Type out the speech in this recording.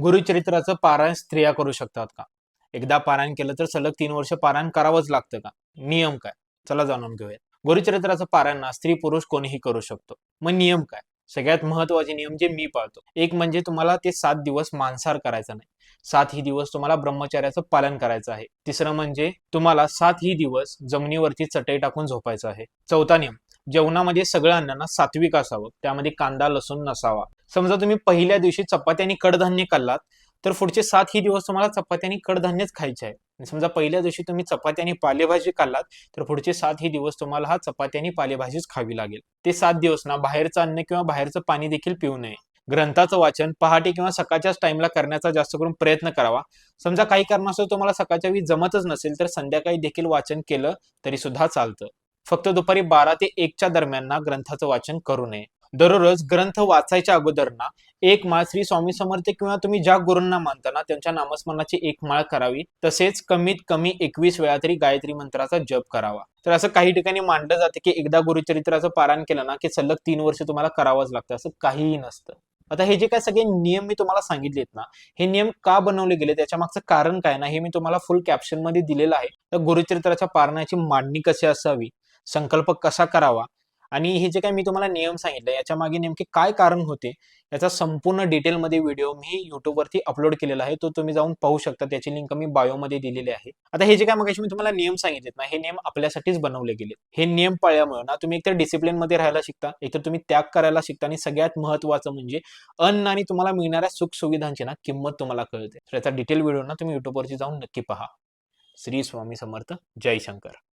गुरुचरित्राचं पारायण स्त्रिया करू शकतात का? एकदा पारायण केलं तर सलग 3 वर्ष पारायण करावंच लागतं का? नियम काय? चला जाणून घेऊया. गुरुचरित्राचं पारायण ना स्त्री पुरुष कोणीही करू शकतो. मग नियम काय? सगळ्यात महत्वाचे नियम जे मी पाळतो. एक म्हणजे तुम्हाला ते 7 दिवस मांसाहार करायचा नाही. 7ही दिवस तुम्हाला ब्रह्मचर्याचं पालन करायचं आहे. तिसरं म्हणजे तुम्हाला 7ही दिवस जमिनीवरती चटई टाकून झोपायचं आहे. चौथा नियम, जेवणामध्ये सगळं अन्न ना सात्विक असावं. त्यामध्ये कांदा लसूण नसावा. समजा तुम्ही पहिल्या दिवशी चपाती आणि कडधान्य खाल्लात तर पुढचे 7ही दिवस तुम्हाला चपाती आणि कडधान्यच खायचे आहे. आणि समजा पहिल्या दिवशी तुम्ही चपाती आणि पालेभाजी खाल्लात तर पुढचे 7ही दिवस तुम्हाला हा चपाती आणि पालेभाजीच खावी लागेल. ते 7 दिवस ना बाहेरचं अन्न किंवा बाहेरचं पाणी देखील पिऊ नये. ग्रंथाचं वाचन पहाटे किंवा सकाळच्याच टाइमला करण्याचा जास्त करून प्रयत्न करावा. समजा काही कारणास्तव तुम्हाला सकाळच्या वेळी जमतच नसेल तर संध्याकाळी देखील वाचन केलं तरी सुद्धा चालतं. फक्त दुपारी 12 ते 1च्या दरम्यान ना ग्रंथाचं वाचन करू नये. दररोज ग्रंथ वाचायच्या अगोदर ना एक माळ श्री स्वामी समर्थ किंवा तुम्ही ज्या गुरूंना मानता ना त्यांच्या नामस्मरणाची एक माळ करावी. तसेच कमीत कमी 21 वेळा तरी गायत्री मंत्राचा जप करावा. तर असं काही ठिकाणी मांडलं जातं की एकदा गुरुचरित्राचं पारायण केलं ना की सलग 3 वर्ष तुम्हाला करावंच लागतं. असं काहीही नसतं. आता हे जे काय सगळे नियम मी तुम्हाला सांगितलेत ना, हे नियम का बनवले गेले त्याच्या मागचं कारण काय ना हे मी तुम्हाला फुल कॅप्शन मध्ये दिलेलं आहे. तर गुरुचरित्राच्या पारायणाची मांडणी कशी असावी, संकल्प कसा करावा आणि हे जे काही मी तुम्हाला नियम सांगितले याच्या मागे नेमके काय कारण होते याचा संपूर्ण डिटेलमध्ये व्हिडिओ मी युट्यूबवरती अपलोड केलेला आहे. तो तुम्ही जाऊन पाहू शकता. त्याची लिंक मी बायोमध्ये दिलेली आहे. आता हे जे काय मगाशी मी तुम्हाला नियम सांगितलेत ना, हे नियम आपल्यासाठीच बनवले गेले. हे नियम पाळल्यामुळे ना तुम्ही एकतर डिसिप्लिन मध्ये राहायला शिकता, एकतर तुम्ही त्याग करायला शिकता आणि सगळ्यात महत्त्वाचं म्हणजे अन्न आणि तुम्हाला मिळणाऱ्या सुख सुविधांची ना किंमत तुम्हाला कळते. तर याचा डिटेल व्हिडिओ ना तुम्ही युट्यूबवरती जाऊन नक्की पहा. श्री स्वामी समर्थ. जय शंकर.